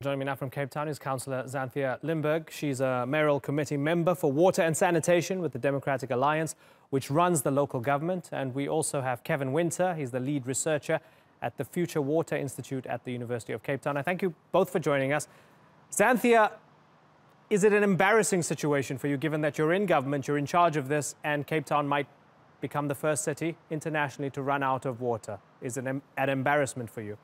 Joining me now from Cape Town is Councillor Xanthea Limberg. She's a mayoral committee member for water and sanitation with the Democratic Alliance, which runs the local government. And we also have Kevin Winter. He's the lead researcher at the Future Water Institute at the University of Cape Town. I thank you both for joining us. Xanthea, is it an embarrassing situation for you, given that you're in government, you're in charge of this, and Cape Town might become the first city internationally to run out of water? Is it an embarrassment for you?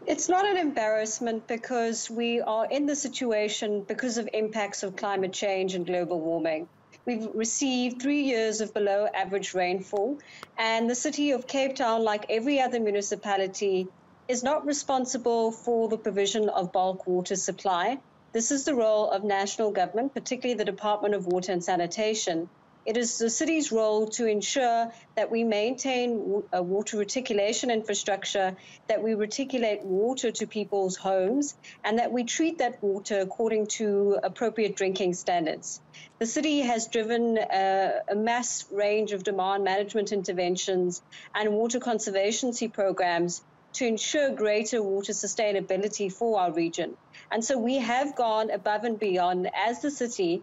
It's not an embarrassment because we are in the situation because of impacts of climate change and global warming. We've received 3 years of below average rainfall, and the city of Cape Town, like every other municipality, is not responsible for the provision of bulk water supply. This is the role of national government, particularly the Department of Water and Sanitation. It is the city's role to ensure that we maintain a water reticulation infrastructure, that we reticulate water to people's homes, and that we treat that water according to appropriate drinking standards. The city has driven a mass range of demand management interventions and water conservancy programs to ensure greater water sustainability for our region. And so we have gone above and beyond as the city,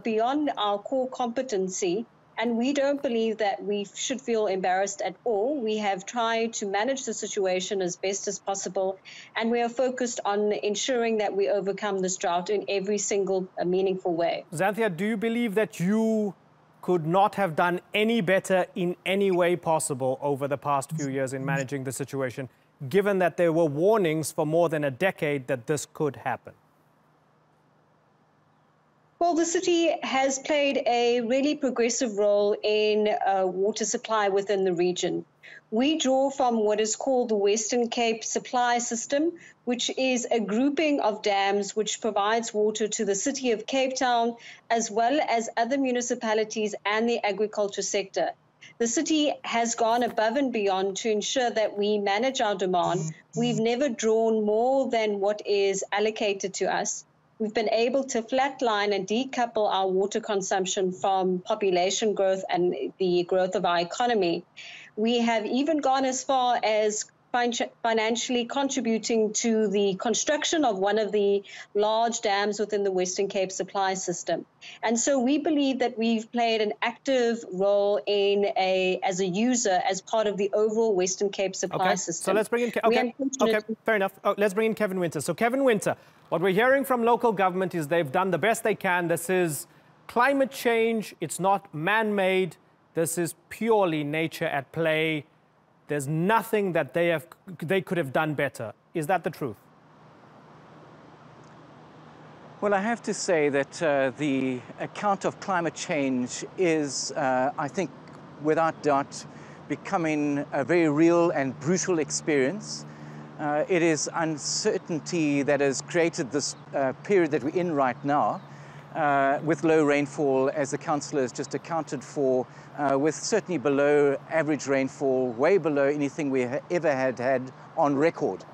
beyond our core competency, and we don't believe that we should feel embarrassed at all. We have tried to manage the situation as best as possible, and we are focused on ensuring that we overcome this drought in every single meaningful way. Xanthea, do you believe that you could not have done any better in any way possible over the past few years in managing the situation, given that there were warnings for more than a decade that this could happen? Well, the city has played a really progressive role in water supply within the region. We draw from what is called the Western Cape Supply System, which is a grouping of dams which provides water to the city of Cape Town, as well as other municipalities and the agriculture sector. The city has gone above and beyond to ensure that we manage our demand. We've never drawn more than what is allocated to us. We've been able to flatline and decouple our water consumption from population growth and the growth of our economy. We have even gone as far as financially contributing to the construction of one of the large dams within the Western Cape supply system. And so we believe that we've played an active role as a user, as part of the overall Western Cape supply system. So let's bring in... Okay, fair enough. Let's bring in Kevin Winter. So Kevin Winter, what we're hearing from local government is they've done the best they can. This is climate change. It's not man-made. This is purely nature at play. There's nothing that they could have done better. Is that the truth? Well, I have to say that the account of climate change is, I think, without doubt, becoming a very real and brutal experience. It is uncertainty that has created this period that we're in right now, with low rainfall, as the councillor has just accounted for, with certainly below average rainfall, way below anything we ever had on record.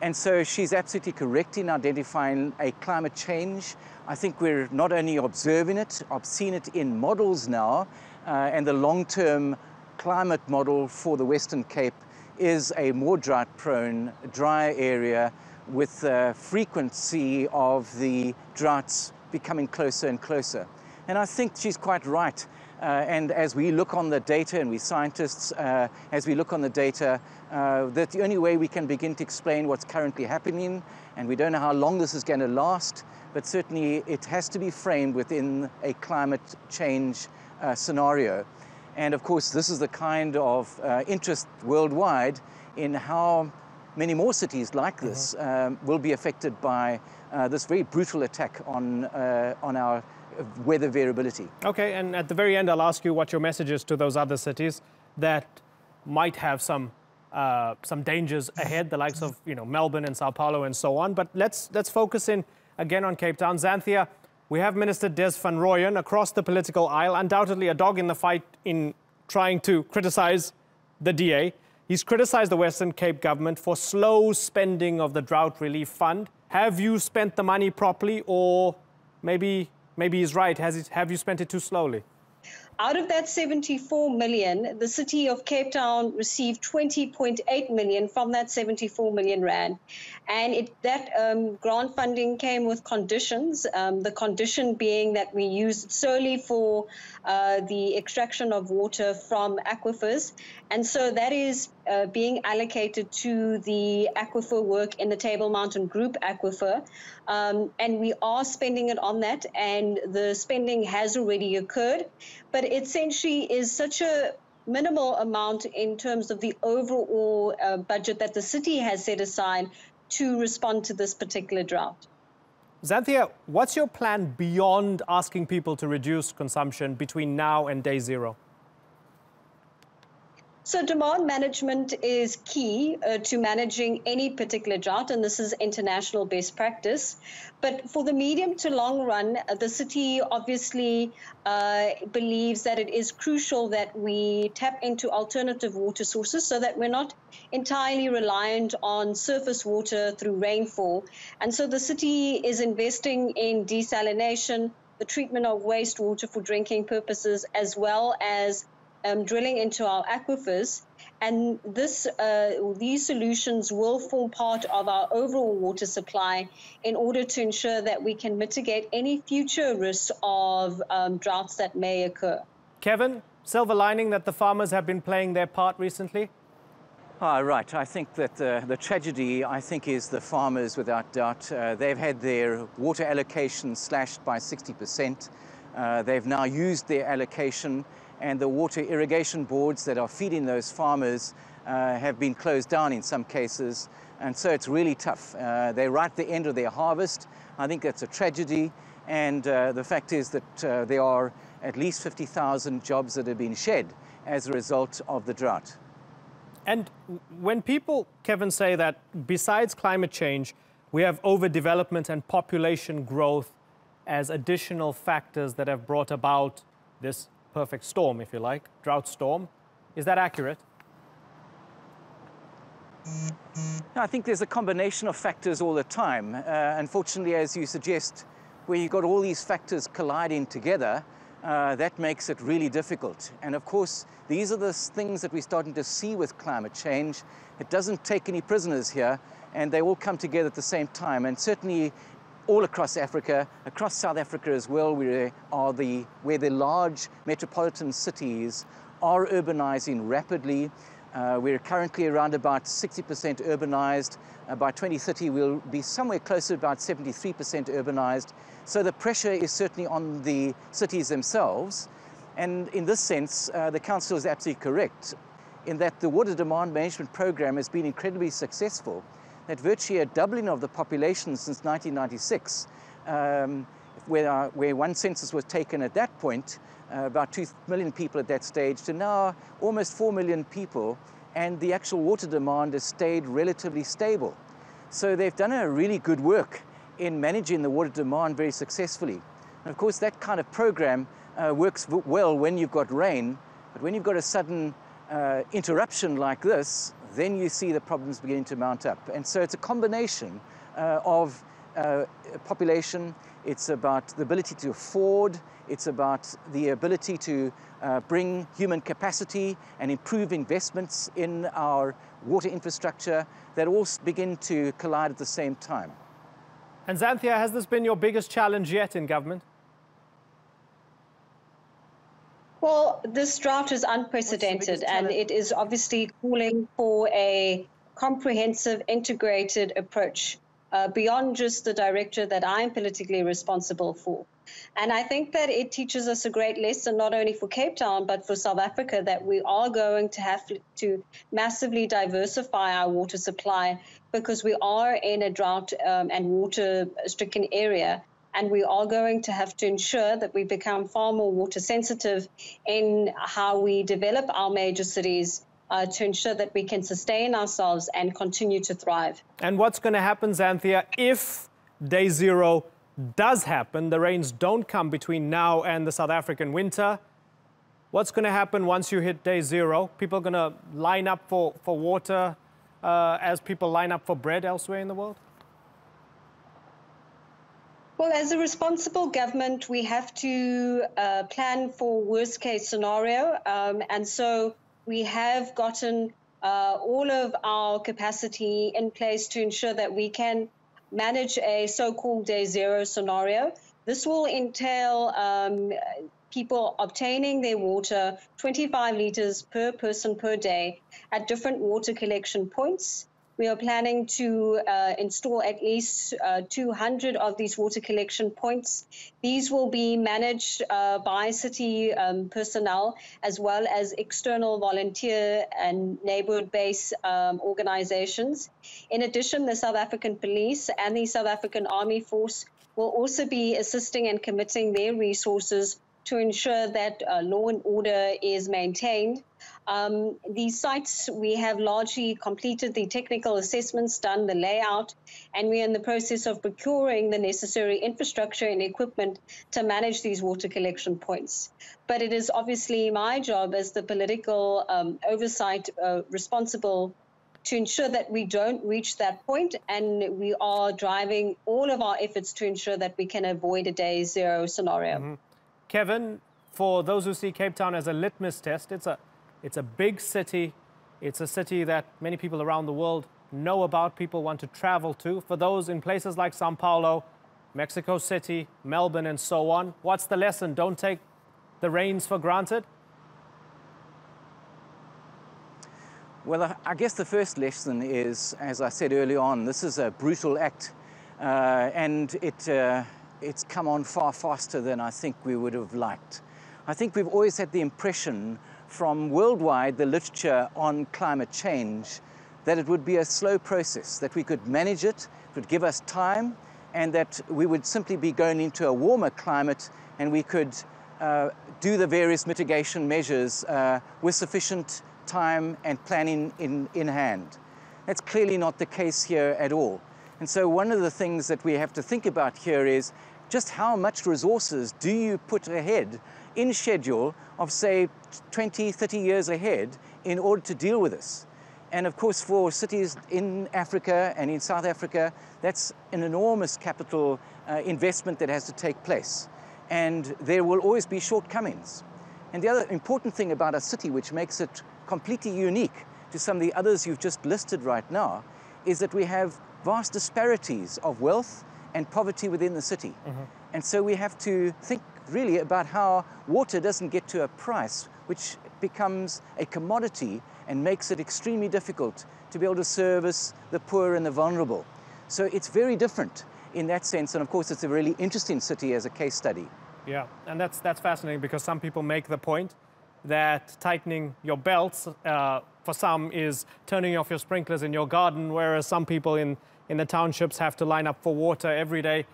And so she's absolutely correct in identifying a climate change. I think we're not only observing it, I've seen it in models now, and the long-term climate model for the Western Cape is a more drought-prone, dry area with the frequency of the droughts becoming closer and closer. And I think she's quite right. And as we look on the data, and we scientists, as we look on the data, that the only way we can begin to explain what's currently happening, and we don't know how long this is going to last, but certainly it has to be framed within a climate change scenario. And of course, this is the kind of interest worldwide in how many more cities like this will be affected by this very brutal attack on our weather variability. Okay, and at the very end, I'll ask you what your message is to those other cities that might have some dangers ahead, the likes of Melbourne and Sao Paulo and so on. But let's focus in again on Cape Town. Xanthea, we have Minister Des van Rooyen across the political aisle, undoubtedly a dog in the fight in trying to criticize the DA. He's criticized the Western Cape government for slow spending of the drought relief fund. Have you spent the money properly, or maybe he's right? Have you spent it too slowly? Out of that 74 million, the city of Cape Town received 20.8 million from that 74 million rand. And that grant funding came with conditions, the condition being that we use it solely for the extraction of water from aquifers. And so that is being allocated to the aquifer work in the Table Mountain Group aquifer. And we are spending it on that, and the spending has already occurred. But it essentially is such a minimal amount in terms of the overall budget that the city has set aside to respond to this particular drought. Xanthea, what's your plan beyond asking people to reduce consumption between now and day zero? So demand management is key to managing any particular drought, and this is international best practice. But for the medium to long run, the city obviously believes that it is crucial that we tap into alternative water sources so that we're not entirely reliant on surface water through rainfall. And so the city is investing in desalination, the treatment of wastewater for drinking purposes, as well as drilling into our aquifers, and these solutions will form part of our overall water supply in order to ensure that we can mitigate any future risks of droughts that may occur. Kevin, silver lining that the farmers have been playing their part recently? Right. I think that the tragedy, I think, is the farmers, without doubt. They've had their water allocation slashed by 60%. They've now used their allocation, and the water irrigation boards that are feeding those farmers have been closed down in some cases. And so it's really tough. They're right at the end of their harvest. I think that's a tragedy. And the fact is that there are at least 50,000 jobs that have been shed as a result of the drought. And when people, Kevin, say that besides climate change, we have overdevelopment and population growth as additional factors that have brought about this perfect storm, if you like, drought storm, is that accurate? I think there's a combination of factors all the time. Unfortunately, as you suggest, where you've got all these factors colliding together, that makes it really difficult. And of course, these are the things that we're starting to see with climate change. It doesn't take any prisoners here, and they all come together at the same time. And certainly all across Africa, across South Africa as well, where the large metropolitan cities are urbanizing rapidly. We're currently around about 60% urbanized. By 2030, we'll be somewhere closer to about 73% urbanized. So the pressure is certainly on the cities themselves. And in this sense, the council is absolutely correct in that the water demand management program has been incredibly successful. That virtually a doubling of the population since 1996, where one census was taken at that point, about 2 million people at that stage, to now almost 4 million people, and the actual water demand has stayed relatively stable. So they've done a really good work in managing the water demand very successfully. And of course, that kind of program works well when you've got rain, but when you've got a sudden interruption like this, then you see the problems beginning to mount up. And so it's a combination of population, it's about the ability to afford, it's about the ability to bring human capacity and improve investments in our water infrastructure that all begin to collide at the same time. And Xanthea, has this been your biggest challenge yet in government? Well, this drought is unprecedented, and it is obviously calling for a comprehensive, integrated approach beyond just the directorate that I'm politically responsible for. And I think that it teaches us a great lesson, not only for Cape Town, but for South Africa, that we are going to have to massively diversify our water supply because we are in a drought and water-stricken area. And we are going to have to ensure that we become far more water sensitive in how we develop our major cities to ensure that we can sustain ourselves and continue to thrive. And what's going to happen, Xanthea, if day zero does happen, the rains don't come between now and the South African winter? What's going to happen once you hit day zero? People are going to line up for water as people line up for bread elsewhere in the world? Well, as a responsible government, we have to plan for worst case scenario. And so we have gotten all of our capacity in place to ensure that we can manage a so-called day zero scenario. This will entail people obtaining their water 25 litres per person per day at different water collection points. We are planning to install at least 200 of these water collection points. These will be managed by city personnel as well as external volunteer and neighborhood-based organizations. In addition, the South African Police and the South African Army Force will also be assisting and committing their resources to ensure that law and order is maintained. These sites, we have largely completed the technical assessments, done the layout, and we're in the process of procuring the necessary infrastructure and equipment to manage these water collection points. But it is obviously my job as the political oversight responsible to ensure that we don't reach that point, and we are driving all of our efforts to ensure that we can avoid a day zero scenario. Mm-hmm. Kevin, for those who see Cape Town as a litmus test, it's a big city. It's a city that many people around the world know about, people want to travel to. For those in places like Sao Paulo, Mexico City, Melbourne, and so on, what's the lesson? Don't take the rains for granted? Well, I guess the first lesson is, as I said early on, this is a brutal act, and it's come on far faster than I think we would have liked. I think we've always had the impression from worldwide, the literature on climate change, that it would be a slow process, that we could manage it, it would give us time, and that we would simply be going into a warmer climate and we could do the various mitigation measures with sufficient time and planning in hand. That's clearly not the case here at all. And so one of the things that we have to think about here is just how much resources do you put ahead in schedule of, say, 20, 30 years ahead in order to deal with this. And of course, for cities in Africa and in South Africa, that's an enormous capital investment that has to take place. And there will always be shortcomings. And the other important thing about a city which makes it completely unique to some of the others you've just listed right now is that we have vast disparities of wealth and poverty within the city. Mm-hmm. And so we have to think really about how water doesn't get to a price which becomes a commodity and makes it extremely difficult to be able to service the poor and the vulnerable. So it's very different in that sense, and of course it's a really interesting city as a case study. Yeah, and that's fascinating because some people make the point that tightening your belts for some is turning off your sprinklers in your garden, whereas some people in the townships have to line up for water every day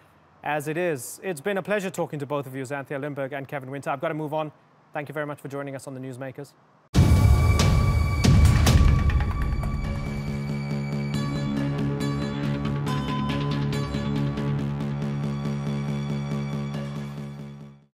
as it is. It's been a pleasure talking to both of you, Xanthea Limberg and Kevin Winter. I've got to move on. Thank you very much for joining us on the Newsmakers.